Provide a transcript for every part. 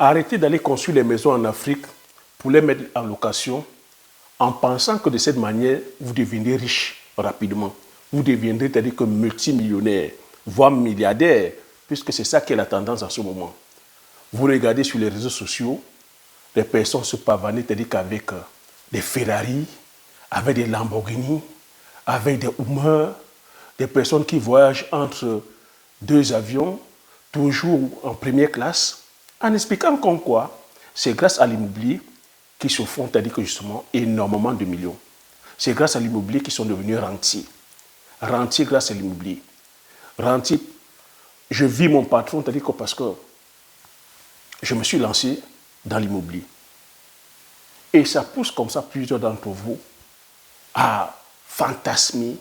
Arrêtez d'aller construire les maisons en Afrique pour les mettre en location en pensant que de cette manière, vous deviendrez riche rapidement. Vous deviendrez, c'est-à-dire que multimillionnaire, voire milliardaire, puisque c'est ça qui est la tendance en ce moment. Vous regardez sur les réseaux sociaux, les personnes se pavanent, c'est-à-dire qu'avec des Ferrari, avec des Lamborghini, avec des Hummer, des personnes qui voyagent entre deux avions, toujours en première classe, en expliquant comme quoi c'est grâce à l'immobilier qu'ils se font, c'est-à-dire que justement, énormément de millions. C'est grâce à l'immobilier qu'ils sont devenus rentiers. Rentiers grâce à l'immobilier. Rentiers, je vis mon patron, c'est-à-dire que parce que je me suis lancé dans l'immobilier. Et ça pousse comme ça plusieurs d'entre vous à fantasmer,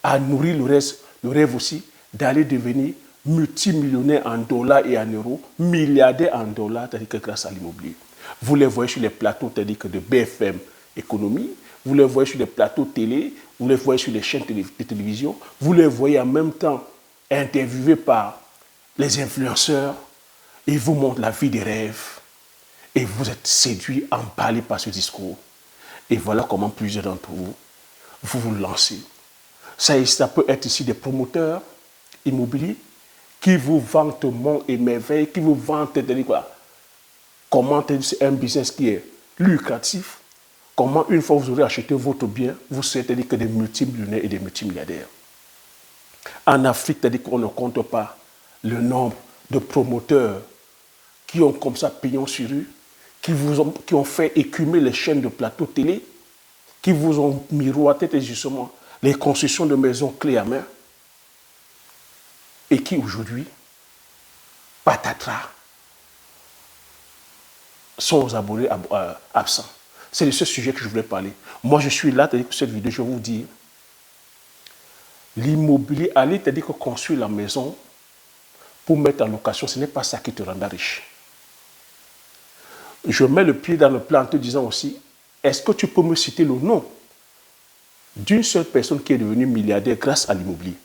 à nourrir le rêve aussi d'aller devenir multimillionnaire en dollars et en euros, milliardaire en dollars, c'est-à-dire que grâce à l'immobilier. Vous les voyez sur les plateaux, c'est-à-dire que de BFM Économie, vous les voyez sur les plateaux télé, vous les voyez sur les chaînes de télévision, vous les voyez en même temps interviewés par les influenceurs, ils vous montrent la vie des rêves et vous êtes séduits, emballés par ce discours. Et voilà comment plusieurs d'entre vous, vous vous lancez. Ça peut être ici des promoteurs immobiliers qui vous vantent monts et merveilles, qui vous vantent comment c'est un business qui est lucratif, comment une fois que vous aurez acheté votre bien, vous serez que des multimillionnaires et des multimilliardaires. En Afrique, c'est-à-dire qu'on ne compte pas le nombre de promoteurs qui ont comme ça pignon sur rue, qui ont fait écumer les chaînes de plateaux télé, qui vous ont miroité justement les constructions de maisons clés à main, et qui aujourd'hui, patatras, sont aux abonnés absents. C'est de ce sujet que je voulais parler. Moi, je suis là, c'est-à-dire que cette vidéo, je vais vous dire, l'immobilier, aller, c'est-à-dire que construire la maison pour mettre en location, ce n'est pas ça qui te rendra riche. Je mets le pied dans le plat en te disant aussi, est-ce que tu peux me citer le nom d'une seule personne qui est devenue milliardaire grâce à l'immobilier?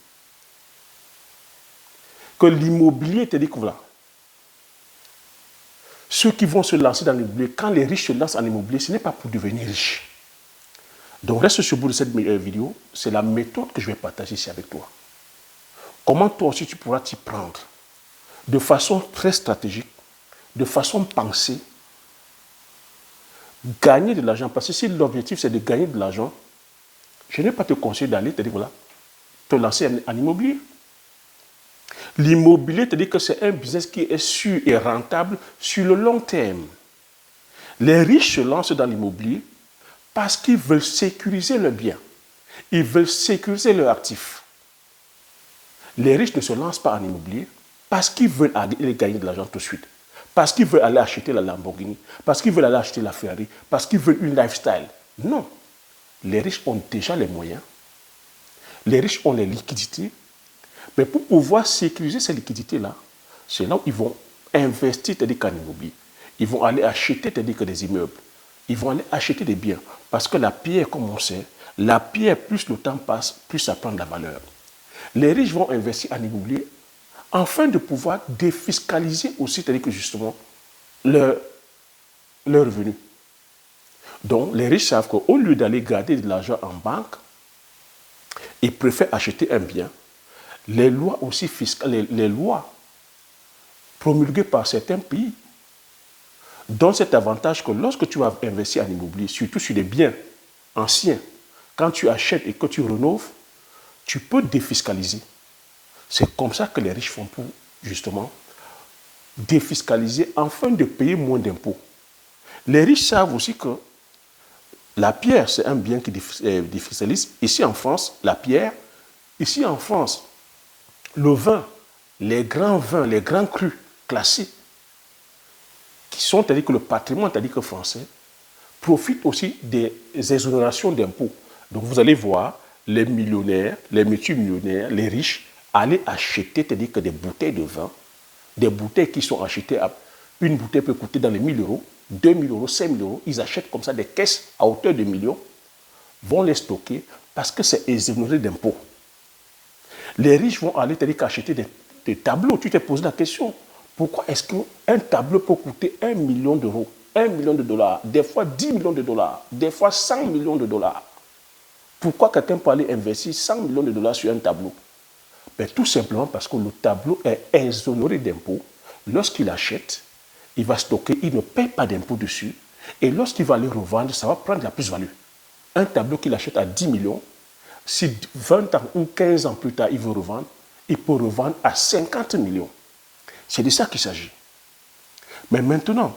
Que l'immobilier, c'est-à-dire que voilà, ceux qui vont se lancer dans l'immobilier, quand les riches se lancent en immobilier, ce n'est pas pour devenir riche. Donc reste sur le bout de cette vidéo, c'est la méthode que je vais partager ici avec toi. Comment toi aussi tu pourras t'y prendre de façon très stratégique, de façon pensée, gagner de l'argent. Parce que si l'objectif c'est de gagner de l'argent, je n'ai pas te conseillé d'aller te lancer en immobilier. L'immobilier, c'est-à-dire que c'est un business qui est sûr et rentable sur le long terme. Les riches se lancent dans l'immobilier parce qu'ils veulent sécuriser leurs biens. Ils veulent sécuriser leurs actifs. Les riches ne se lancent pas en immobilier parce qu'ils veulent aller gagner de l'argent tout de suite. Parce qu'ils veulent aller acheter la Lamborghini. Parce qu'ils veulent aller acheter la Ferrari. Parce qu'ils veulent une lifestyle. Non. Les riches ont déjà les moyens. Les riches ont les liquidités. Mais pour pouvoir sécuriser ces liquidités-là, c'est là où ils vont investir, c'est-à-dire qu'en immobilier. Ils vont aller acheter, c'est-à-dire que des immeubles. Ils vont aller acheter des biens. Parce que la pierre, comme on sait, la pierre, plus le temps passe, plus ça prend de la valeur. Les riches vont investir en immobilier afin de pouvoir défiscaliser aussi, c'est-à-dire que justement, leur revenu. Donc, les riches savent qu'au lieu d'aller garder de l'argent en banque, ils préfèrent acheter un bien. Les lois aussi fiscales, les lois promulguées par certains pays donnent cet avantage que lorsque tu vas investir en immobilier, surtout sur des biens anciens, quand tu achètes et que tu rénoves, tu peux défiscaliser. C'est comme ça que les riches font pour, justement, défiscaliser afin de payer moins d'impôts. Les riches savent aussi que la pierre, c'est un bien qui défiscalise. Ici en France, la pierre, ici en France, le vin, les grands vins, les grands crus classés, qui sont, c'est-à-dire que le patrimoine, c'est-à-dire que français, profitent aussi des exonérations d'impôts. Donc vous allez voir les millionnaires, les multimillionnaires, les riches, aller acheter, c'est-à-dire que des bouteilles de vin, des bouteilles qui sont achetées, une bouteille peut coûter dans les 1000 euros, 2000 euros, 5000 euros, ils achètent comme ça des caisses à hauteur de millions, vont les stocker parce que c'est exonéré d'impôts. Les riches vont aller, c'est-à-dire qu'acheter des tableaux. Tu t'es posé la question, Pourquoi est-ce qu'un tableau peut coûter 1 million d'euros, 1 million de dollars, des fois 10 millions de dollars, des fois 100 millions de dollars? Pourquoi quelqu'un peut aller investir 100 millions de dollars sur un tableau? Ben, tout simplement parce que le tableau est exonéré d'impôts. Lorsqu'il achète, il va stocker, il ne paie pas d'impôts dessus. Et lorsqu'il va aller revendre, ça va prendre la plus-value. Un tableau qu'il achète à 10 millions, si 20 ans ou 15 ans plus tard, il veut revendre, il peut revendre à 50 millions. C'est de ça qu'il s'agit. Mais maintenant,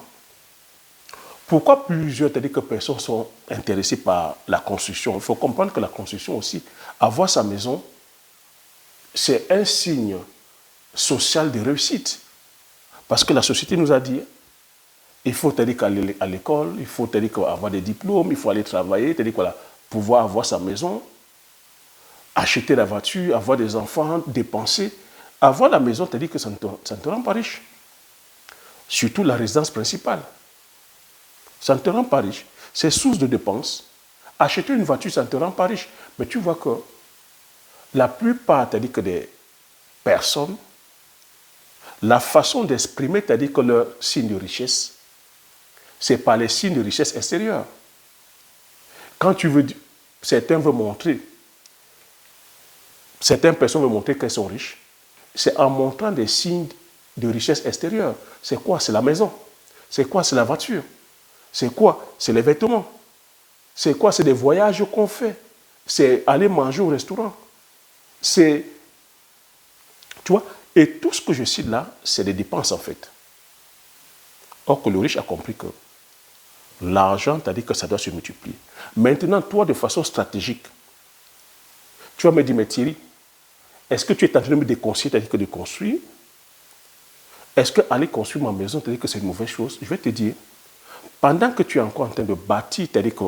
pourquoi plusieurs personnes sont intéressées par la construction? Il faut comprendre que la construction aussi, avoir sa maison, c'est un signe social de réussite. Parce que la société nous a dit, il faut aller à l'école, il faut avoir des diplômes, il faut aller travailler, pouvoir avoir sa maison, acheter la voiture, avoir des enfants, dépenser. Avoir la maison, que ça ne te rend pas riche. Surtout la résidence principale. Ça ne te rend pas riche. C'est source de dépenses. Acheter une voiture, ça ne te rend pas riche. Mais tu vois que la plupart, des personnes, la façon d'exprimer, que leur signe de richesse, c'est par les signes de richesse extérieure. Quand tu veux, certaines personnes veulent montrer qu'elles sont riches, c'est en montrant des signes de richesse extérieure. C'est quoi? C'est la maison. C'est quoi? C'est la voiture. C'est quoi? C'est les vêtements. C'est quoi? C'est des voyages qu'on fait. C'est aller manger au restaurant. C'est, tu vois, et tout ce que je cite là, c'est des dépenses en fait. Or que le riche a compris que l'argent, t'as dit que ça doit se multiplier. Maintenant, toi, de façon stratégique, tu vas me dire, mais Thierry, est-ce que tu es en train de me déconseiller, c'est-à-dire que de construire? Est-ce qu'aller construire ma maison, c'est-à-dire que c'est une mauvaise chose? Je vais te dire, pendant que tu es encore en train de bâtir, c'est-à-dire que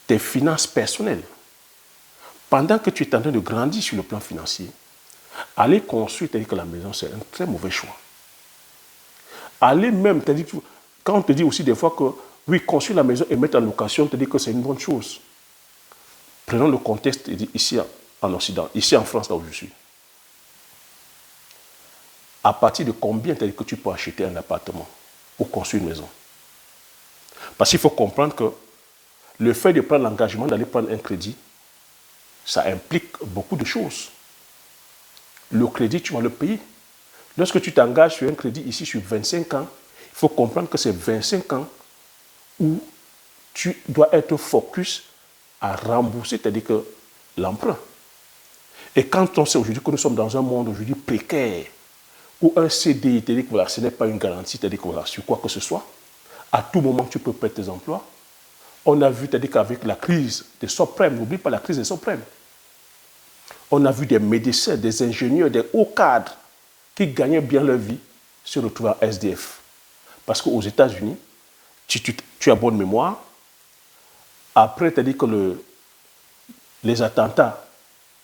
tes finances personnelles, pendant que tu es en train de grandir sur le plan financier, aller construire, c'est-à-dire que la maison, c'est un très mauvais choix. Aller même, c'est-à-dire que quand on te dit aussi des fois que, oui, construire la maison et mettre en location, c'est-à-dire que c'est une bonne chose. Prenons le contexte ici en Occident, ici en France, là où je suis. À partir de combien que tu peux acheter un appartement ou construire une maison? Parce qu'il faut comprendre que le fait de prendre l'engagement d'aller prendre un crédit, ça implique beaucoup de choses. Le crédit, tu vas le payer. Lorsque tu t'engages sur un crédit ici sur 25 ans, il faut comprendre que c'est 25 ans où tu dois être focus à rembourser, c'est-à-dire que l'emprunt. Et quand on sait aujourd'hui que nous sommes dans un monde aujourd'hui précaire, où un CDI, c'est-à-dire que voilà, ce n'est pas une garantie, c'est-à-dire que voilà, sur quoi que ce soit, à tout moment tu peux perdre tes emplois. On a vu, c'est-à-dire qu'avec la crise des subprimes, n'oublie pas la crise des subprimes, on a vu des médecins, des ingénieurs, des hauts cadres qui gagnaient bien leur vie se retrouver en SDF. Parce qu'aux États-Unis, tu as bonne mémoire, après, c'est-à-dire que les attentats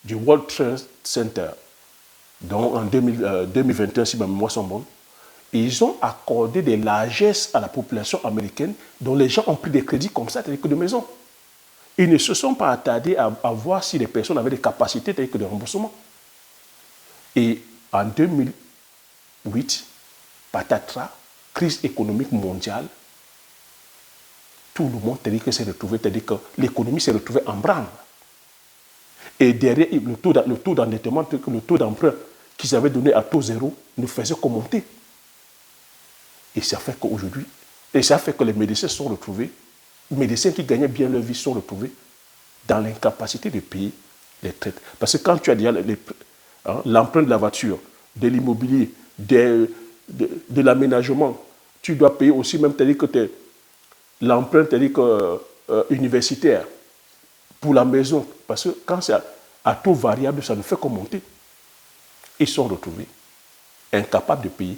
du World Trade Center, donc en 2021, si ma mémoire sont bonnes, ils ont accordé des largesses à la population américaine dont les gens ont pris des crédits comme ça, c'est-à-dire que de maison. Ils ne se sont pas attardés à voir si les personnes avaient des capacités, c'est-à-dire que de remboursement. Et en 2008, patatras, crise économique mondiale, tout le monde s'est retrouvé, c'est-à-dire que l'économie s'est retrouvée en branle. Et derrière, le taux d'endettement, le taux d'emprunt qu'ils avaient donné à taux zéro ne faisait que monter. Et ça fait qu'aujourd'hui, les médecins sont retrouvés, les médecins qui gagnaient bien leur vie sont retrouvés dans l'incapacité de payer les traites. Parce que quand tu as déjà l'emprunt de la voiture, de l'immobilier, de l'aménagement, tu dois payer aussi même l'emprunt universitaire pour la maison. Parce que quand c'est à taux variable, ça ne fait que monter. Ils sont retrouvés incapables de payer.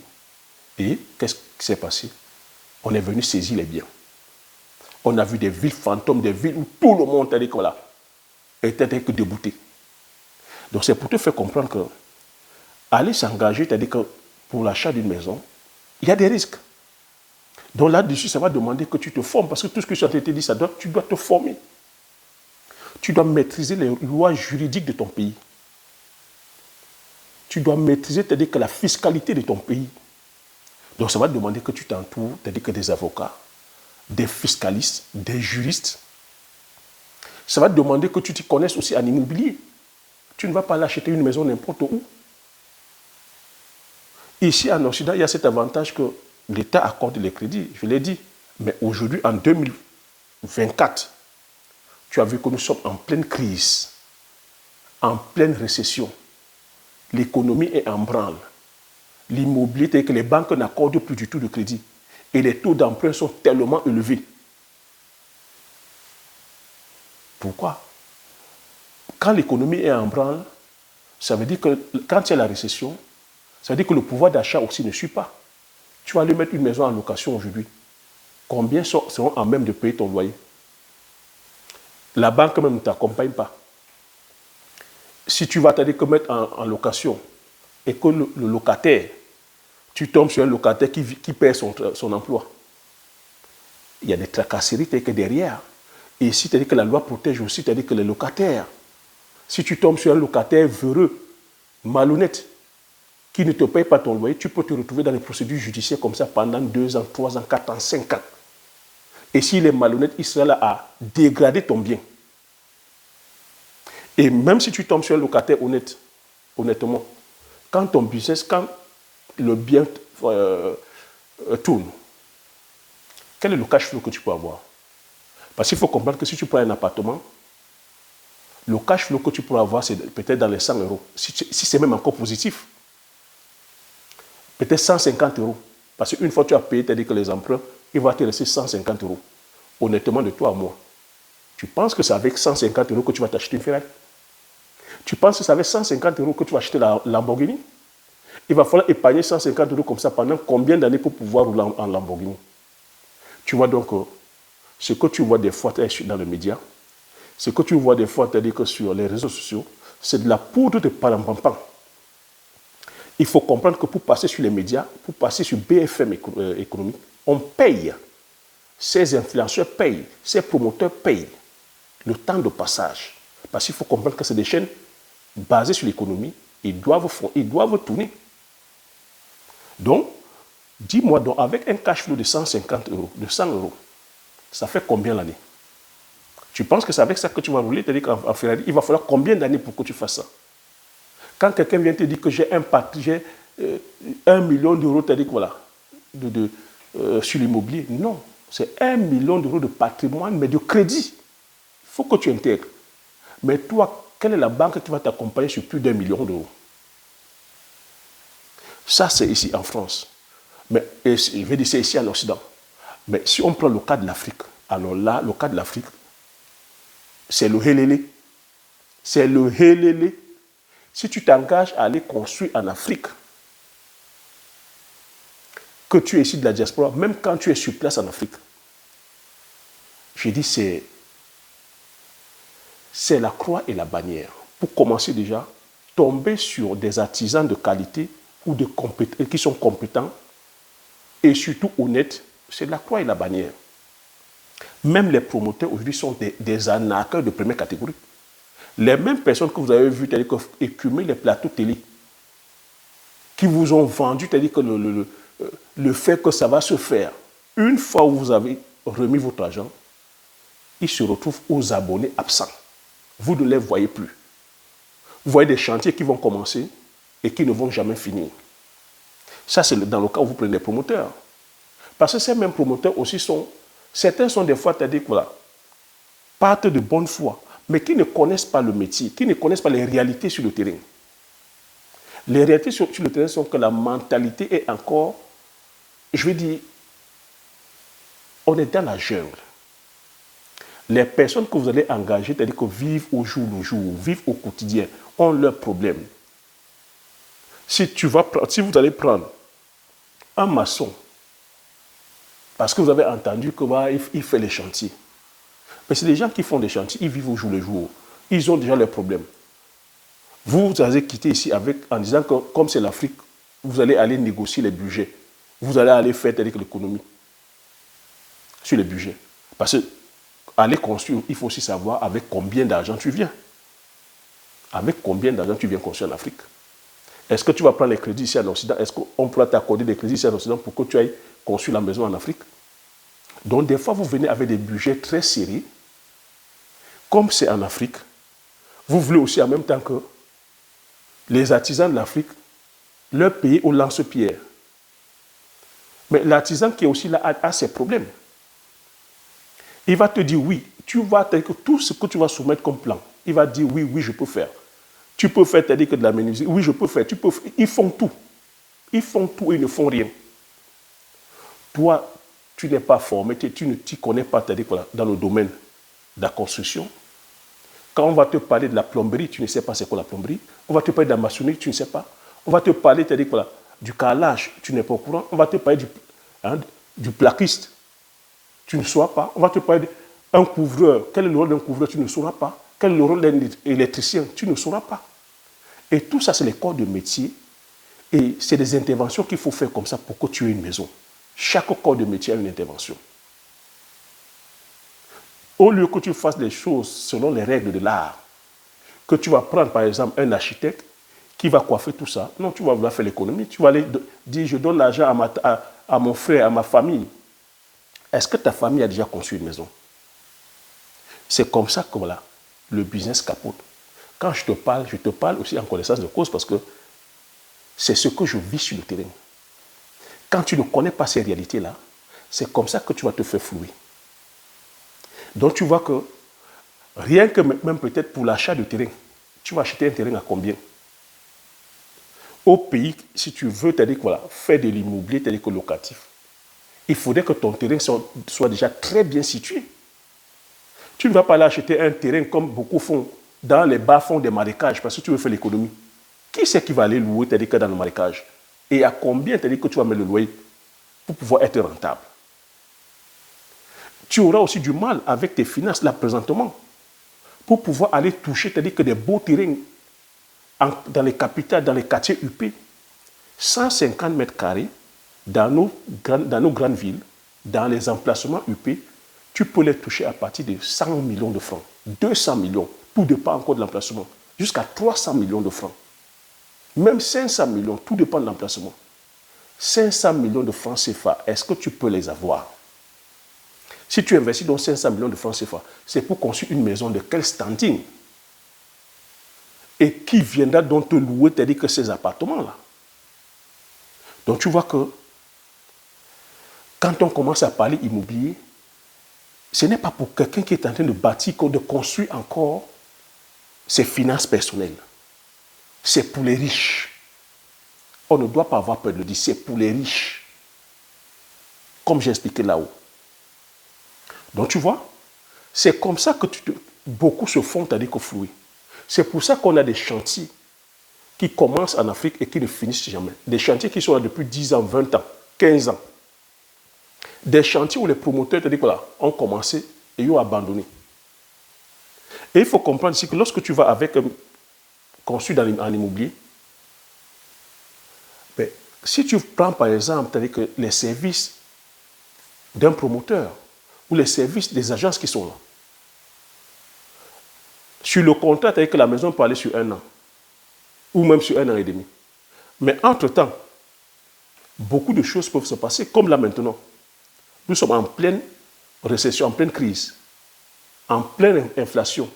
Et qu'est-ce qui s'est passé? On est venu saisir les biens. On a vu des villes fantômes, des villes où tout le monde était débouté. Donc c'est pour te faire comprendre que aller s'engager, c'est-à-dire que pour l'achat d'une maison, il y a des risques. Donc là-dessus, ça va demander que tu te formes, parce que tout ce que je t'ai dit, tu dois te former. Tu dois maîtriser les lois juridiques de ton pays. Tu dois maîtriser, c'est-à-dire que la fiscalité de ton pays. Donc ça va te demander que tu t'entoures, c'est-à-dire que des avocats, des fiscalistes, des juristes. Ça va te demander que tu t'y connaisses aussi en immobilier. Tu ne vas pas aller acheter une maison n'importe où. Ici en Occident, il y a cet avantage que l'État accorde les crédits, je l'ai dit. Mais aujourd'hui, en 2024, tu as vu que nous sommes en pleine crise, en pleine récession. L'économie est en branle. L'immobilier, c'est que les banques n'accordent plus du tout de crédit. Et les taux d'emprunt sont tellement élevés. Pourquoi? Quand l'économie est en branle, ça veut dire que quand il y a la récession, ça veut dire que le pouvoir d'achat aussi ne suit pas. Tu vas aller mettre une maison en location aujourd'hui. Combien seront en même de payer ton loyer? La banque même ne t'accompagne pas. Si tu vas t'aller que mettre en location et que le locataire, tu tombes sur un locataire qui perd son emploi, il y a des tracasseries que derrière. Et si tu dis que la loi protège aussi, tu as dit que les locataires, si tu tombes sur un locataire véreux, malhonnête, qui ne te paye pas ton loyer, tu peux te retrouver dans les procédures judiciaires comme ça pendant 2 ans, 3 ans, 4 ans, 5 ans. Et s'il est malhonnête, il sera là à dégrader ton bien. Et même si tu tombes sur un locataire honnête, honnêtement, quand ton business, quand le bien tourne, quel est le cash flow que tu peux avoir? Parce qu'il faut comprendre que si tu prends un appartement, le cash flow que tu pourras avoir, c'est peut-être dans les 100 euros. Si c'est même encore positif, peut-être 150 euros. Parce qu'une fois que tu as payé, tu as dit que les emprunts, il va te rester 150 euros. Honnêtement, de toi à moi. Tu penses que c'est avec 150 euros que tu vas t'acheter une Ferrari? Tu penses que c'est avec 150 euros que tu vas acheter la Lamborghini? Il va falloir épargner 150 euros comme ça pendant combien d'années pour pouvoir rouler en Lamborghini? Tu vois donc, ce que tu vois des fois dans les médias, ce que tu vois des fois, c'est-à-dire que sur les réseaux sociaux, c'est de la poudre de palampampan. Il faut comprendre que pour passer sur les médias, pour passer sur BFM économique, on paye. Ces influenceurs payent, ces promoteurs payent le temps de passage. Parce qu'il faut comprendre que c'est des chaînes basées sur l'économie, ils doivent tourner. Donc, dis-moi donc, avec un cash flow de 150 euros, de 100 euros, ça fait combien l'année? Tu penses que c'est avec ça que tu vas rouler? C'est-à-dire qu'en Ferrari, il va falloir combien d'années pour que tu fasses ça? Quand quelqu'un vient te dire que j'ai 1 million d'euros, c'est-à-dire que voilà, sur l'immobilier, non. C'est 1 million d'euros de patrimoine, mais de crédit. Il faut que tu intègres. Mais toi, quelle est la banque qui va t'accompagner sur plus d'1 million d'euros? Ça, c'est ici en France. Mais je vais dire c'est ici en Occident. Mais si on prend le cas de l'Afrique, alors là, le cas de l'Afrique, c'est le hélélé. C'est le hélélé. Si tu t'engages à aller construire en Afrique, que tu es ici de la diaspora, même quand tu es sur place en Afrique, je dis c'est la croix et la bannière. Pour commencer déjà, tomber sur des artisans de qualité ou qui sont compétents et surtout honnêtes, c'est la croix et la bannière. Même les promoteurs aujourd'hui sont des arnaqueurs de première catégorie. Les mêmes personnes que vous avez vues, c'est-à-dire que écumer les plateaux télé, qui vous ont vendu, c'est-à-dire que le fait que ça va se faire, une fois où vous avez remis votre argent, ils se retrouvent aux abonnés absents. Vous ne les voyez plus. Vous voyez des chantiers qui vont commencer et qui ne vont jamais finir. Ça, c'est dans le cas où vous prenez des promoteurs. Parce que ces mêmes promoteurs aussi certains sont des fois, c'est-à-dire que voilà, partent de bonne foi, mais qui ne connaissent pas le métier, qui ne connaissent pas les réalités sur le terrain. Les réalités sur le terrain sont que la mentalité est encore, je veux dire, on est dans la jungle. Les personnes que vous allez engager, c'est-à-dire que vivent au jour le jour, vivent au quotidien, ont leurs problèmes. Si vous allez prendre un maçon, parce que vous avez entendu qu'il fait les chantiers. Mais c'est les gens qui font des chantiers, ils vivent au jour le jour. Ils ont déjà leurs problèmes. Vous allez quitter ici en disant que comme c'est l'Afrique, vous allez aller négocier les budgets. Vous allez aller faire avec l'économie sur les budgets. Parce que aller construire, il faut aussi savoir avec combien d'argent tu viens. Avec combien d'argent tu viens construire en Afrique. Est-ce que tu vas prendre les crédits ici en Occident? Est-ce qu'on pourra t'accorder des crédits ici en Occident pour que tu ailles construire la maison en Afrique? Donc, des fois, vous venez avec des budgets très serrés. Comme c'est en Afrique, vous voulez aussi en même temps que les artisans de l'Afrique leur payer au lance-pierre. Mais l'artisan qui est aussi là a ses problèmes. Il va te dire oui, tu vas te dire que tout ce que tu vas soumettre comme plan, il va dire oui, oui, je peux faire. Tu peux faire, t'as dit que de la menuiserie, oui, je peux faire, tu peux faire. Ils font tout. Ils font tout et ils ne font rien. Toi, tu n'es pas formé, tu ne t'y connais pas, t'as dit quoi, dans le domaine de la construction. Quand on va te parler de la plomberie, tu ne sais pas c'est quoi la plomberie. On va te parler de la maçonnerie, tu ne sais pas. On va te parler, t'as dit quoi, du carrelage, tu n'es pas au courant. On va te parler du plaquiste, tu ne sauras pas. On va te parler d'un couvreur. Quel est le rôle d'un couvreur, tu ne sauras pas. Quel est le rôle d'un électricien, tu ne sauras pas. Et tout ça, c'est les corps de métier. Et c'est des interventions qu'il faut faire comme ça pour que tu aies une maison. Chaque corps de métier a une intervention. Au lieu que tu fasses des choses selon les règles de l'art, que tu vas prendre par exemple un architecte qui va coiffer tout ça, non, tu vas vouloir faire l'économie, tu vas aller dire je donne l'argent à mon frère, à ma famille. Est-ce que ta famille a déjà conçu une maison? C'est comme ça que voilà, le business capote. Quand je te parle aussi en connaissance de cause parce que c'est ce que je vis sur le terrain. Quand tu ne connais pas ces réalités-là, c'est comme ça que tu vas te faire flouer. Donc tu vois que rien que même peut-être pour l'achat de terrain, tu vas acheter un terrain à combien? Au pays, si tu veux, c'est-à-dire que voilà, faire de l'immobilier, c'est-à-dire que locatif, il faudrait que ton terrain soit déjà très bien situé. Tu ne vas pas aller acheter un terrain comme beaucoup font dans les bas-fonds des marécages parce que tu veux faire l'économie. Qui c'est qui va aller louer, c'est-à-dire que dans le marécage? Et à combien, c'est-à-dire que tu vas mettre le loyer pour pouvoir être rentable? Tu auras aussi du mal avec tes finances là présentement pour pouvoir aller toucher, c'est-à-dire que des beaux terrains dans les capitales, dans les quartiers UP, 150 mètres carrés dans nos grandes villes, dans les emplacements UP, tu peux les toucher à partir de 100 millions de francs, 200 millions, tout dépend encore de l'emplacement, jusqu'à 300 millions de francs. Même 500 millions, tout dépend de l'emplacement. 500 millions de francs CFA, est-ce que tu peux les avoir? Si tu investis dans 500 millions de francs CFA, c'est pour construire une maison de quel standing? Et qui viendra donc te louer, c'est-à-dire que ces appartements-là? Donc tu vois que quand on commence à parler immobilier, ce n'est pas pour quelqu'un qui est en train de bâtir, de construire encore ses finances personnelles. C'est pour les riches. On ne doit pas avoir peur de le dire, c'est pour les riches. Comme j'ai expliqué là-haut. Donc tu vois, c'est comme ça que beaucoup se font, c'est-à-dire que flouer. C'est pour ça qu'on a des chantiers qui commencent en Afrique et qui ne finissent jamais. Des chantiers qui sont là depuis 10 ans, 20 ans, 15 ans. Des chantiers où les promoteurs, c'est-à-dire que là, ont commencé et ont abandonné. Et il faut comprendre ici que lorsque tu vas avec construit en immobilier, ben, si tu prends par exemple, c'est-à-dire que les services d'un promoteur ou les services des agences qui sont là, sur le contrat, c'est-à-dire que la maison peut aller sur 1 an ou même sur 1 an et demi. Mais entre-temps, beaucoup de choses peuvent se passer, comme là maintenant. Nous sommes en pleine récession, en pleine crise, en pleine inflation.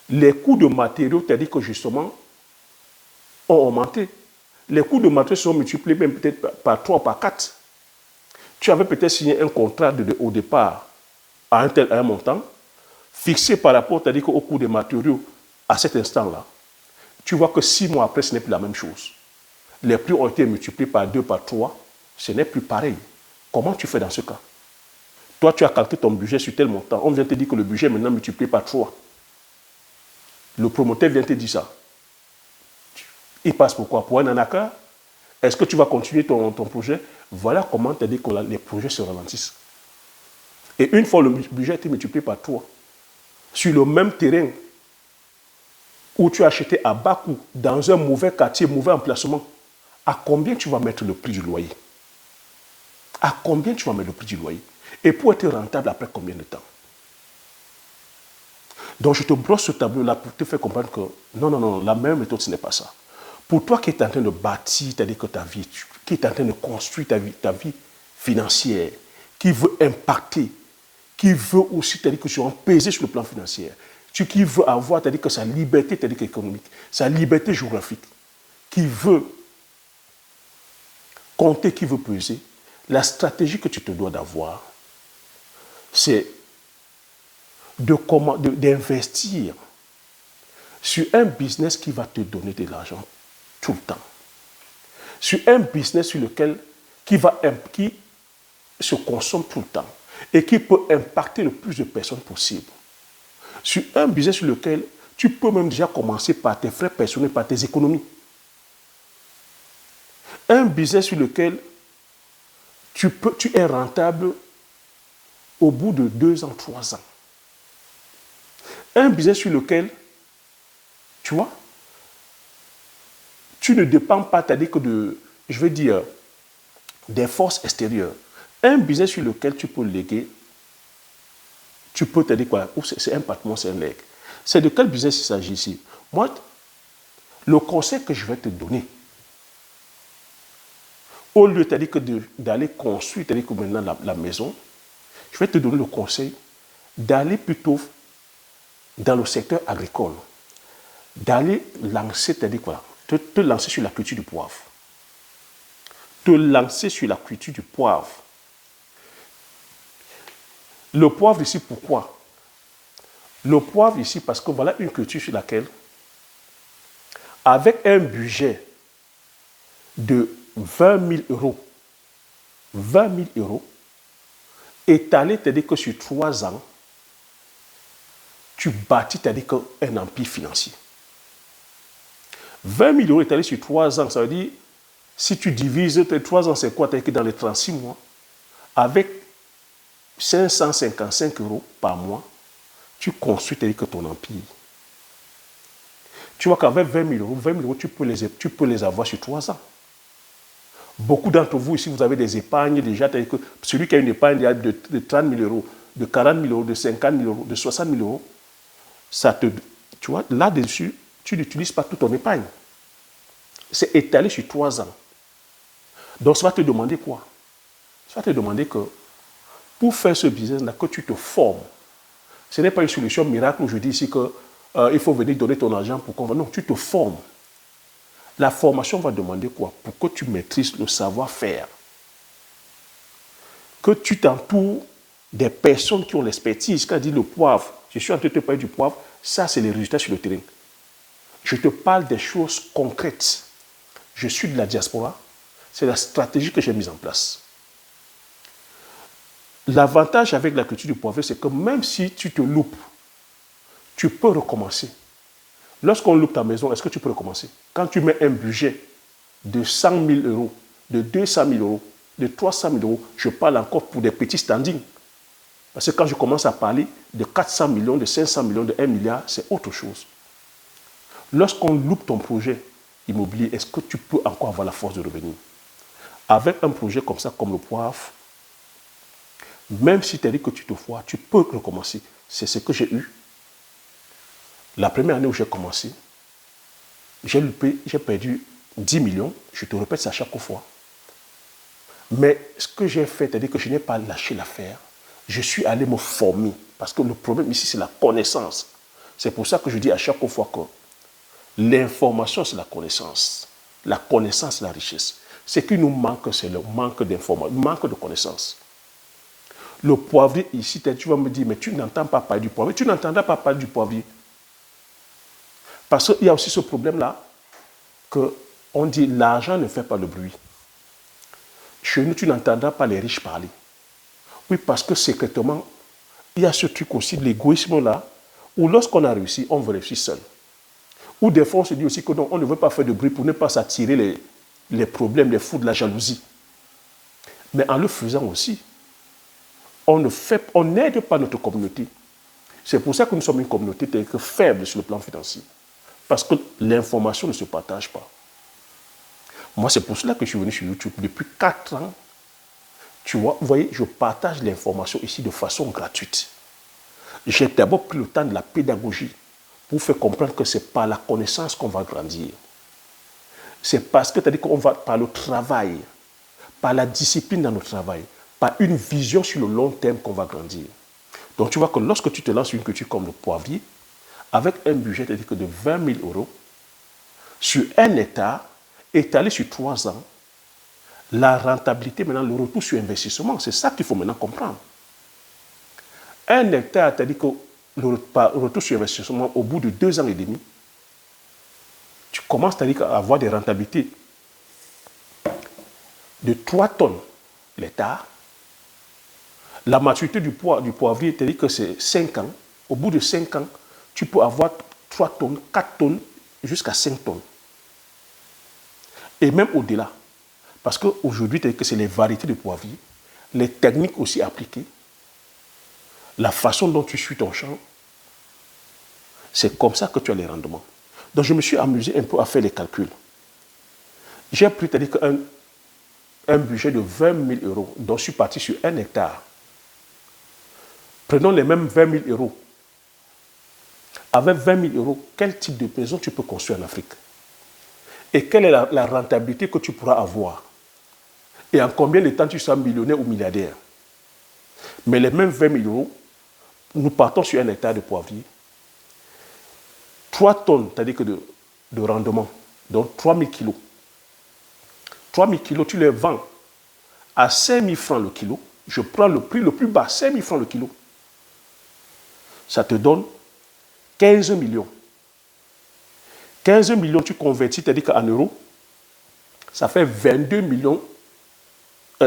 Les coûts de matériaux, c'est-à-dire que justement, ont augmenté. Les coûts de matériaux sont multipliés même peut-être par 3, par 4. Tu avais peut-être signé un contrat au départ à un montant, fixé par rapport, c'est-à-dire au coût des matériaux à cet instant-là. Tu vois que 6 mois après, ce n'est plus la même chose. Les prix ont été multipliés par 2, par 3. Ce n'est plus pareil. Comment tu fais dans ce cas? Toi, tu as calculé ton budget sur tel montant. On vient te dire que le budget est maintenant multiplié par 3. Le promoteur vient te dire ça. Il passe pour quoi? Pour un anacar? Est-ce que tu vas continuer ton projet? Voilà comment tu as dit que les projets se ralentissent. Et une fois le budget a été multiplié par 3, sur le même terrain où tu as acheté à bas coût, dans un mauvais quartier, mauvais emplacement, à combien tu vas mettre le prix du loyer? À combien tu vas mettre le prix du loyer? Et pour être rentable, après combien de temps? Donc je te brosse ce tableau-là pour te faire comprendre que non, la meilleure méthode, ce n'est pas ça. Pour toi qui es en train de bâtir, c'est-à-dire que ta vie, qui est en train de construire ta vie financière, qui veut impacter, qui veut aussi, c'est-à-dire que tu vas peser sur le plan financier, qui veut avoir, c'est-à-dire que sa liberté, c'est-à-dire économique, sa liberté géographique, qui veut compter, qui veut peser, la stratégie que tu te dois d'avoir, c'est d'investir sur un business qui va te donner de l'argent tout le temps. Sur un business sur lequel qui se consomme tout le temps et qui peut impacter le plus de personnes possible. Sur un business sur lequel tu peux même déjà commencer par tes frais personnels, par tes économies. Un business sur lequel tu es rentable au bout de 2 ans, 3 ans. Un business sur lequel, tu vois, tu ne dépends pas, c'est-à-dire que des forces extérieures. Un business sur lequel tu peux léguer, tu peux te dire quoi, c'est un patron, c'est un legs. C'est de quel business il s'agit ici? Moi, le conseil que je vais te donner, au lieu d'aller construire, c'est-à-dire que maintenant la maison, je vais te donner le conseil d'aller plutôt dans le secteur agricole, d'aller lancer, c'est-à-dire quoi, te lancer sur la culture du poivre. Te lancer sur la culture du poivre. Le poivre ici, pourquoi? Le poivre ici, parce que voilà une culture sur laquelle, avec un budget de 20 000 euros, 20 000 euros, étalé, c'est-à-dire que sur 3 ans, tu bâtis, c'est-à-dire un empire financier. 20 000 euros étalés sur 3 ans, ça veut dire, si tu divises, 3 ans, c'est quoi? C'est-à-dire que dans les 36 mois, avec 555 euros par mois, tu construis, c'est-à-dire que ton empire. Tu vois qu'avec 20 000 euros, tu peux les avoir sur 3 ans. Beaucoup d'entre vous, ici, vous avez des épargnes déjà, c'est-à-dire que celui qui a une épargne de 30 000 euros, de 40 000 euros, de 50 000 euros, de 60 000 euros, tu vois, là-dessus, tu n'utilises pas toute ton épargne. C'est étalé sur 3 ans. Donc, ça va te demander quoi? Ça va te demander que pour faire ce business-là, que tu te formes. Ce n'est pas une solution miracle où je dis ici qu'il faut venir donner ton argent pour qu'on va. Non, tu te formes. La formation va demander quoi? Pour que tu maîtrises le savoir-faire. Que tu t'entoures des personnes qui ont l'expertise. Quand je dis le poivre, je suis en train de te parler du poivre, ça c'est les résultats sur le terrain. Je te parle des choses concrètes. Je suis de la diaspora, c'est la stratégie que j'ai mise en place. L'avantage avec la culture du poivre, c'est que même si tu te loupes, tu peux recommencer. Lorsqu'on loupe ta maison, est-ce que tu peux recommencer? Quand tu mets un budget de 100 000 euros, de 200 000 euros, de 300 000 euros, je parle encore pour des petits standings. Parce que quand je commence à parler de 400 millions, de 500 millions, de 1 milliard, c'est autre chose. Lorsqu'on loupe ton projet immobilier, est-ce que tu peux encore avoir la force de revenir? Avec un projet comme ça, comme le poivre, même si tu as dit que tu te foires, tu peux recommencer. C'est ce que j'ai eu. La première année où j'ai commencé, j'ai perdu 10 millions. Je te répète ça chaque fois. Mais ce que j'ai fait, c'est-à-dire que je n'ai pas lâché l'affaire. Je suis allé me former. Parce que le problème ici, c'est la connaissance. C'est pour ça que je dis à chaque fois que l'information, c'est la connaissance. La connaissance, c'est la richesse. Ce qui nous manque, c'est le manque d'information, le manque de connaissance. Le poivrier ici, tu vas me dire, mais tu n'entends pas parler du poivrier. Tu n'entendras pas parler du poivrier. Parce qu'il y a aussi ce problème-là, qu'on dit l'argent ne fait pas le bruit. Chez nous, tu n'entendras pas les riches parler. Oui, parce que secrètement, il y a ce truc aussi de l'égoïsme-là, où lorsqu'on a réussi, on veut réussir seul. Ou des fois, on se dit aussi que non, on ne veut pas faire de bruit pour ne pas s'attirer les problèmes, les fous de la jalousie. Mais en le faisant aussi, on n'aide pas notre communauté. C'est pour ça que nous sommes une communauté faible sur le plan financier. Parce que l'information ne se partage pas. Moi, c'est pour cela que je suis venu sur YouTube depuis 4 ans. Tu vois, vous voyez, je partage l'information ici de façon gratuite. J'ai d'abord pris le temps de la pédagogie pour faire comprendre que c'est par la connaissance qu'on va grandir. C'est parce que c'est-à-dire qu'on va par le travail, par la discipline dans le travail, par une vision sur le long terme qu'on va grandir. Donc tu vois que lorsque tu te lances une culture comme le poivrier, avec un budget c'est-à-dire que de 20 000 euros, sur 1 hectare, étalé sur 3 ans, la rentabilité, maintenant, le retour sur investissement, c'est ça qu'il faut maintenant comprendre. 1 hectare, c'est-à-dire que le retour sur investissement, au bout de 2 ans et demi, tu commences c'est-à-dire à avoir des rentabilités de 3 tonnes l'hectare. La maturité du poivrier, c'est-à-dire que c'est 5 ans. Au bout de 5 ans, tu peux avoir 3 tonnes, 4 tonnes, jusqu'à 5 tonnes. Et même au-delà. Parce qu'aujourd'hui, c'est les variétés de poivrier, les techniques aussi appliquées, la façon dont tu suis ton champ, c'est comme ça que tu as les rendements. Donc je me suis amusé un peu à faire les calculs. J'ai pris, c'est-à-dire un budget de 20 000 euros, dont je suis parti sur 1 hectare. Prenons les mêmes 20 000 euros. Avec 20 000 euros, quel type de maison tu peux construire en Afrique? Et quelle est la rentabilité que tu pourras avoir? Et en combien de temps tu seras millionnaire ou milliardaire? Mais les mêmes 20 000 euros, nous partons sur 1 hectare de poivrier. 3 tonnes, c'est-à-dire que de rendement, donc 3 000 kilos. 3 000 kilos, tu les vends à 5 000 francs le kilo. Je prends le prix le plus bas, 5 000 francs le kilo. Ça te donne 15 millions. 15 millions, tu convertis, c'est-à-dire qu'en euros, ça fait 22 millions,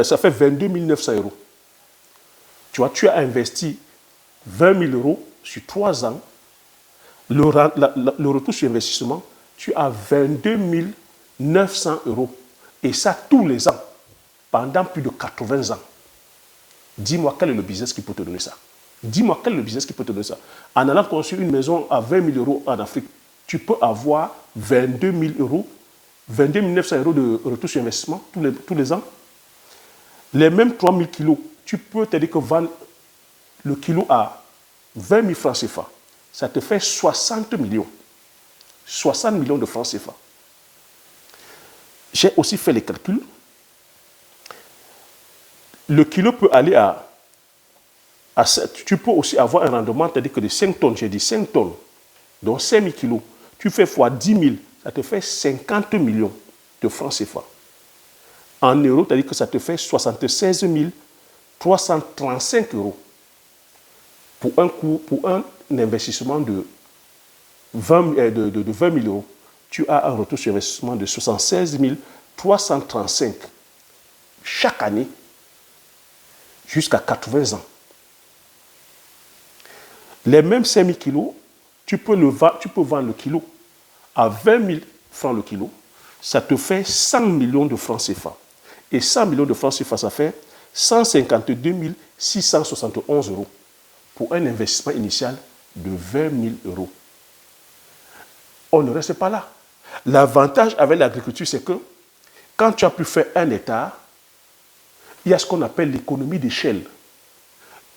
ça fait 22 900 euros. Tu vois, tu as investi 20 000 euros sur 3 ans. Le retour sur investissement, tu as 22 900 euros. Et ça, tous les ans, pendant plus de 80 ans. Dis-moi quel est le business qui peut te donner ça. Dis-moi quel est le business qui peut te donner ça. En allant construire une maison à 20 000 euros en Afrique, tu peux avoir 22 000 euros, 22 900 euros de retour sur investissement tous les ans. Les mêmes 3 000 kilos, tu peux te dire que vendre le kilo à 20 000 francs CFA. Ça te fait 60 millions. 60 millions de francs CFA. J'ai aussi fait les calculs. Le kilo peut aller à 7. Tu peux aussi avoir un rendement, c'est-à-dire que de 5 tonnes, j'ai dit 5 tonnes, donc 5 000 kilos. Tu fais fois 10 000, ça te fait 50 millions de francs CFA. En euros, c'est-à-dire que ça te fait 76 335 euros. Pour un investissement de 20 000 euros, tu as un retour sur investissement de 76 335 chaque année jusqu'à 80 ans. Les mêmes 5 000 kilos, tu peux vendre le kilo à 20 000 francs le kilo, ça te fait 100 millions de francs CFA. Et 100 millions de francs CFA, ça fait 152 671 euros pour un investissement initial de 20 000 euros. On ne reste pas là. L'avantage avec l'agriculture, c'est que quand tu as pu faire 1 hectare, il y a ce qu'on appelle l'économie d'échelle.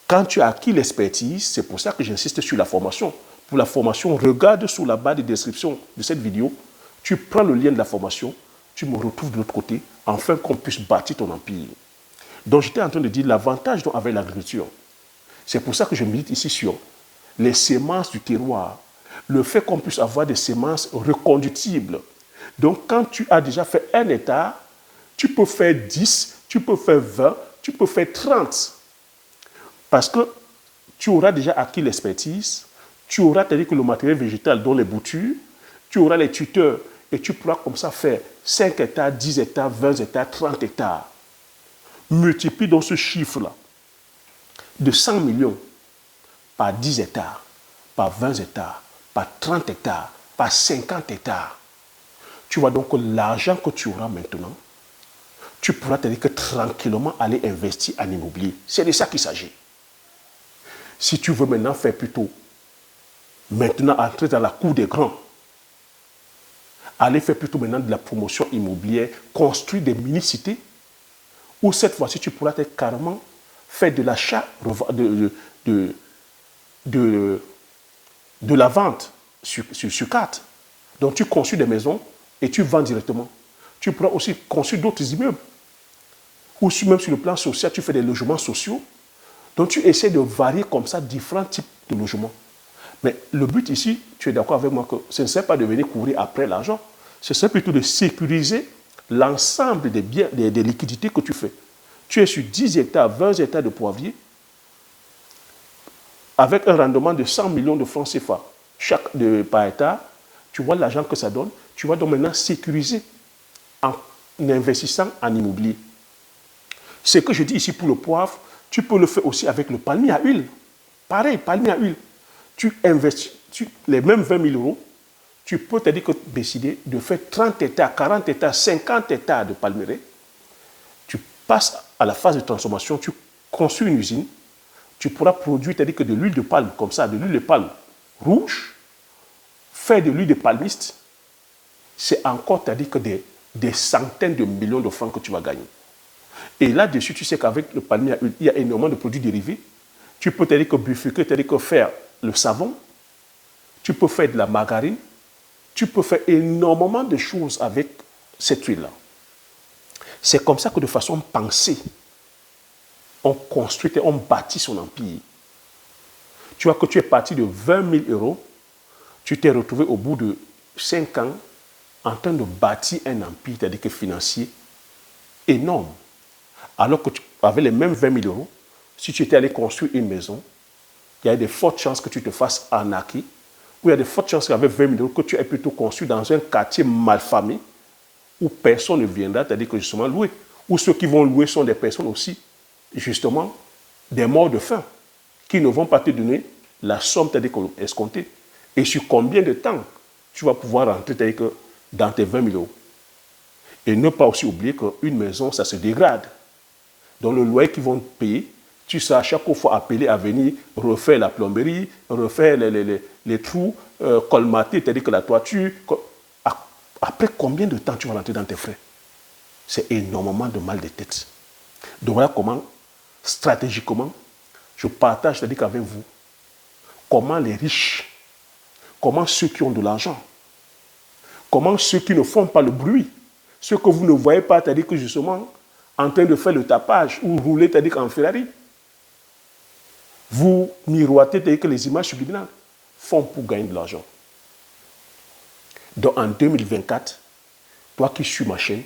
Quand tu as acquis l'expertise, c'est pour ça que j'insiste sur la formation. Pour la formation, regarde sous la barre de description de cette vidéo, tu prends le lien de la formation, tu me retrouves de l'autre côté, afin qu'on puisse bâtir ton empire. Donc j'étais en train de dire l'avantage avec l'agriculture. C'est pour ça que je milite ici sur les semences du terroir. Le fait qu'on puisse avoir des semences reconductibles. Donc quand tu as déjà fait 1 hectare, tu peux faire 10, tu peux faire 20, tu peux faire 30. Parce que tu auras déjà acquis l'expertise, tu auras c'est-à-dire que le matériel végétal, dont les boutures, tu auras les tuteurs et tu pourras comme ça faire 5 hectares, 10 hectares, 20 hectares, 30 hectares. Multiplie donc ce chiffre-là de 100 millions par 10 hectares, par 20 hectares, par 30 hectares, par 50 hectares. Tu vois donc que l'argent que tu auras maintenant, tu pourras te dire que tranquillement aller investir en immobilier. C'est de ça qu'il s'agit. Si tu veux maintenant faire plutôt, maintenant entrer dans la cour des grands, aller faire plutôt maintenant de la promotion immobilière, construire des mini-cités, ou cette fois-ci tu pourras être carrément faire de l'achat, de la vente sur carte. Donc tu construis des maisons et tu vends directement. Tu pourras aussi construire d'autres immeubles. Ou même sur le plan social, tu fais des logements sociaux. Donc tu essaies de varier comme ça différents types de logements. Mais le but ici, tu es d'accord avec moi que ce ne serait pas de venir courir après l'argent. Ce serait plutôt de sécuriser l'ensemble des biens, des liquidités que tu fais. Tu es sur 10 hectares, 20 hectares de poivrier, avec un rendement de 100 millions de francs CFA par hectare. Tu vois l'argent que ça donne. Tu vas donc maintenant sécuriser en investissant en immobilier. Ce que je dis ici pour le poivre, tu peux le faire aussi avec le palmier à huile. Pareil, palmier à huile. Tu investis les mêmes 20 000 euros, tu peux te dire que décider de faire 30 hectares, 40 hectares, 50 hectares de palmiers. Tu passes à la phase de transformation, tu construis une usine, tu pourras produire, c'est-à-dire que de l'huile de palme, comme ça, de l'huile de palme rouge, faire de l'huile de palmiste, c'est encore, c'est-à-dire que des centaines de millions de francs que tu vas gagner. Et là-dessus, tu sais qu'avec le palmier à huile, il y a énormément de produits dérivés. Tu peux, c'est-à-dire que bifurquer, c'est-à-dire que faire le savon, tu peux faire de la margarine, tu peux faire énormément de choses avec cette huile-là. C'est comme ça que de façon pensée, on construit et on bâtit son empire. Tu vois que tu es parti de 20 000 euros, tu t'es retrouvé au bout de 5 ans en train de bâtir un empire, c'est-à-dire que financier, énorme. Alors que avec les mêmes 20 000 euros, si tu étais allé construire une maison, il y a de fortes chances que tu te fasses arnaquer, ou il y a de fortes chances qu'avec 20 000 euros, que tu aies plutôt construit dans un quartier malfamé, où personne ne viendra, c'est-à-dire que justement louer. Ou ceux qui vont louer sont des personnes aussi, justement, des morts de faim, qui ne vont pas te donner la somme, c'est-à-dire escomptée. Et sur combien de temps tu vas pouvoir rentrer, c'est-à-dire que dans tes 20 000 euros. Et ne pas aussi oublier qu'une maison, ça se dégrade. Donc le loyer qu'ils vont payer, tu sais, à chaque fois, il faut appeler à venir refaire la plomberie, refaire les trous, colmater, c'est-à-dire que la toiture. Après combien de temps tu vas rentrer dans tes frais? C'est énormément de mal de tête. Donc voilà comment, stratégiquement, je partage, c'est-à-dire qu'avec vous, comment les riches, comment ceux qui ont de l'argent, comment ceux qui ne font pas le bruit, ceux que vous ne voyez pas, c'est-à-dire que justement, en train de faire le tapage ou rouler, c'est-à-dire qu'en Ferrari, vous miroitez, c'est-à-dire que les images subliminales font pour gagner de l'argent. Donc en 2024, toi qui suis ma chaîne,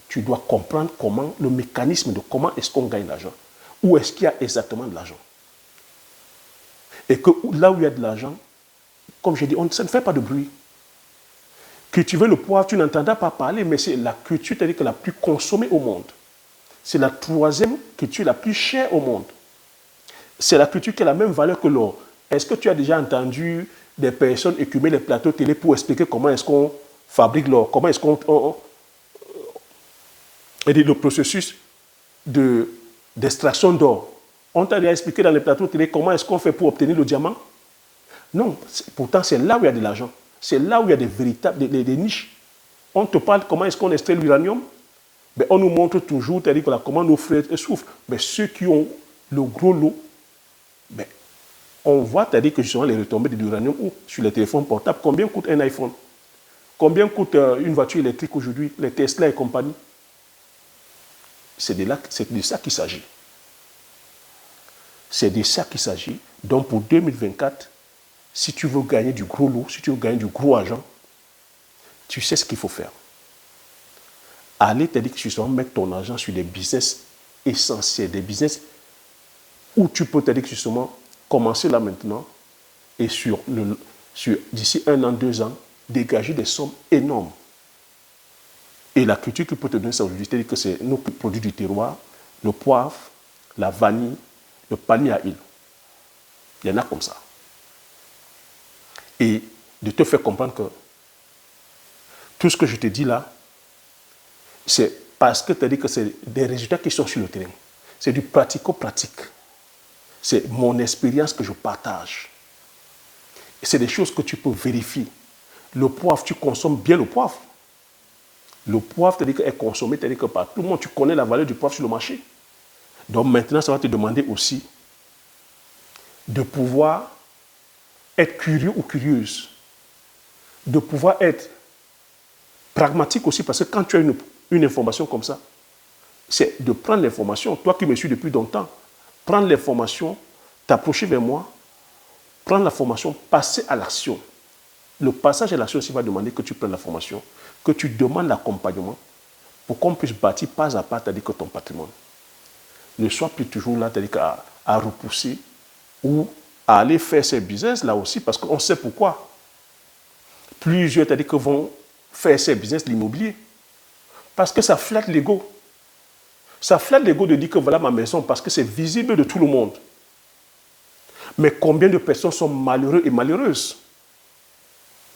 tu dois comprendre comment, le mécanisme de comment est-ce qu'on gagne de l'argent. Où est-ce qu'il y a exactement de l'argent. Et que là où il y a de l'argent, comme je dis, ça ne fait pas de bruit. Cultiver le poivre, tu n'entendras pas parler, mais c'est la culture, c'est-à-dire que la plus consommée au monde. C'est la troisième culture la plus chère au monde. C'est la culture qui a la même valeur que l'or. Est-ce que tu as déjà entendu des personnes écumer les plateaux télé pour expliquer comment est-ce qu'on fabrique l'or, comment est-ce qu'on... le processus d'extraction d'or. On t'a déjà expliqué dans les plateaux télé comment est-ce qu'on fait pour obtenir le diamant? Non, pourtant c'est là où il y a de l'argent. C'est là où il y a des véritables des niches. On te parle comment est-ce qu'on extrait l'uranium. Ben, on nous montre toujours comment nos frères souffrent. Mais ceux qui ont le gros lot, ben, on voit que justement les retombées de l'uranium sur les téléphones portables. Combien coûte un iPhone? Combien coûte une voiture électrique aujourd'hui, les Tesla et compagnie? C'est de ça qu'il s'agit. C'est de ça qu'il s'agit. Donc pour 2024, si tu veux gagner du gros lot, si tu veux gagner du gros argent, tu sais ce qu'il faut faire. Allez, c'est-à-dire que justement mettre ton argent sur des business essentiels, des business où tu peux, c'est-à-dire que justement commencer là maintenant et d'ici 1 an, 2 ans, dégager des sommes énormes. Et la culture qui peut te donner ça aujourd'hui, c'est-à-dire que c'est nos produits du terroir, le poivre, la vanille, le palmier à huile. Il y en a comme ça. Et de te faire comprendre que tout ce que je te dis là, c'est parce que tu as dit que c'est des résultats qui sont sur le terrain. C'est du pratico-pratique. C'est mon expérience que je partage. Et c'est des choses que tu peux vérifier. Le poivre, tu consommes bien le poivre. Le poivre, c'est-à-dire qu'elle est consommé, c'est-à-dire que par tout le monde, tu connais la valeur du poivre sur le marché. Donc maintenant, ça va te demander aussi de pouvoir être curieux ou curieuse, de pouvoir être Pragmatique aussi, parce que quand tu as une information comme ça, c'est de prendre l'information, toi qui me suis depuis longtemps, prendre l'information, t'approcher vers moi, prendre la formation, passer à l'action. Le passage à l'action aussi va demander que tu prennes la formation, que tu demandes l'accompagnement pour qu'on puisse bâtir pas à pas, c'est-à-dire que ton patrimoine ne soit plus toujours là, c'est-à-dire à repousser ou à aller faire ses business là aussi, parce qu'on sait pourquoi. Plusieurs, c'est-à-dire que vont faire ses business l'immobilier. Parce que ça flatte l'ego. Ça flatte l'ego de dire que voilà ma maison, parce que c'est visible de tout le monde. Mais combien de personnes sont malheureuses et malheureuses?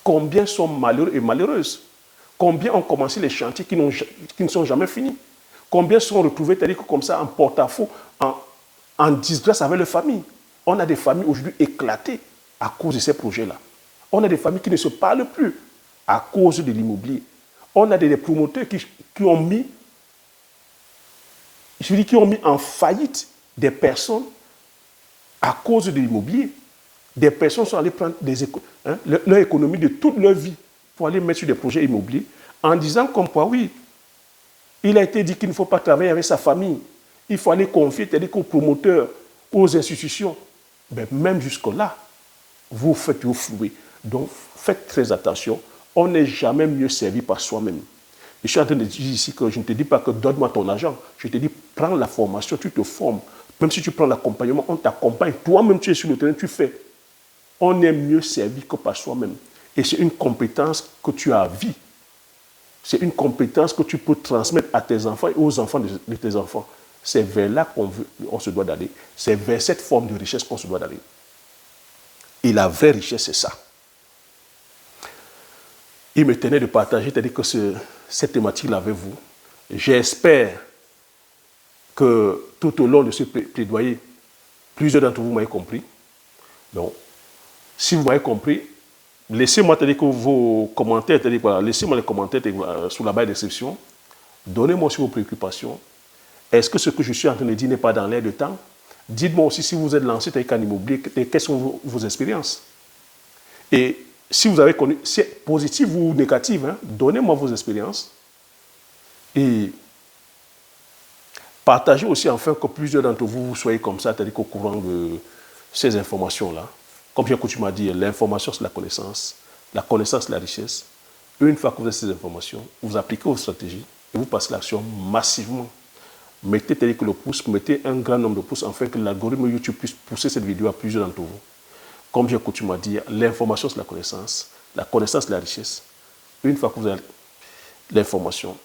Combien sont malheureux et malheureuses? Combien ont commencé les chantiers qui ne sont jamais finis? Combien sont retrouvés, c'est-à-dire comme ça, en porte-à-faux, en disgrâce avec leur famille? On a des familles aujourd'hui éclatées à cause de ces projets-là. On a des familles qui ne se parlent plus à cause de l'immobilier. On a des promoteurs qui ont mis en faillite des personnes à cause de l'immobilier. Des personnes sont allées prendre leur économie de toute leur vie pour aller mettre sur des projets immobiliers en disant comme quoi, oui, il a été dit qu'il ne faut pas travailler avec sa famille. Il faut aller confier, c'est-à-dire aux promoteurs, aux institutions. Mais même jusque-là, vous faites vous flouer. Donc, faites très attention. On n'est jamais mieux servi par soi-même. Je suis en train de dire ici que je ne te dis pas que donne-moi ton argent. Je te dis, prends la formation, tu te formes. Même si tu prends l'accompagnement, on t'accompagne. Toi-même, tu es sur le terrain, tu fais. On est mieux servi que par soi-même. Et c'est une compétence que tu as à vie. C'est une compétence que tu peux transmettre à tes enfants et aux enfants de tes enfants. C'est vers là qu'on se doit d'aller. C'est vers cette forme de richesse qu'on se doit d'aller. Et la vraie richesse, c'est ça. Il me tenait de partager, c'est-à-dire que cette thématique-là avec vous. J'espère que tout au long de ce plaidoyer, plusieurs d'entre vous m'avez compris. Donc, si vous m'avez compris, laissez-moi vos commentaires, laissez-moi les commentaires sous la barre de description. Donnez-moi aussi vos préoccupations. Est-ce que ce que je suis en train de dire n'est pas dans l'air de temps? Dites-moi aussi si vous êtes lancé en immobilier, quelles sont vos expériences. Et si vous avez connu, c'est positif ou négatif, donnez-moi vos expériences. Et partagez aussi enfin que plusieurs d'entre vous soyez comme ça, c'est-à-dire qu'au courant de ces informations-là. Comme j'ai coutume à dire, l'information c'est la connaissance c'est la richesse. Une fois que vous avez ces informations, vous appliquez vos stratégies et vous passez l'action massivement. Mettez que le pouce, mettez un grand nombre de pouces afin que l'algorithme YouTube puisse pousser cette vidéo à plusieurs d'entre vous. Comme j'ai coutume à dire, l'information c'est la connaissance c'est la richesse. Une fois que vous avez l'information,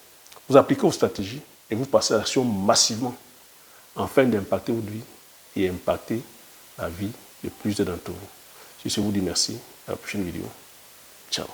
vous appliquez vos stratégies et vous passez à l'action massivement afin d'impacter votre vie et impacter la vie de plusieurs d'entre vous. Je vous dis merci, à la prochaine vidéo. Ciao.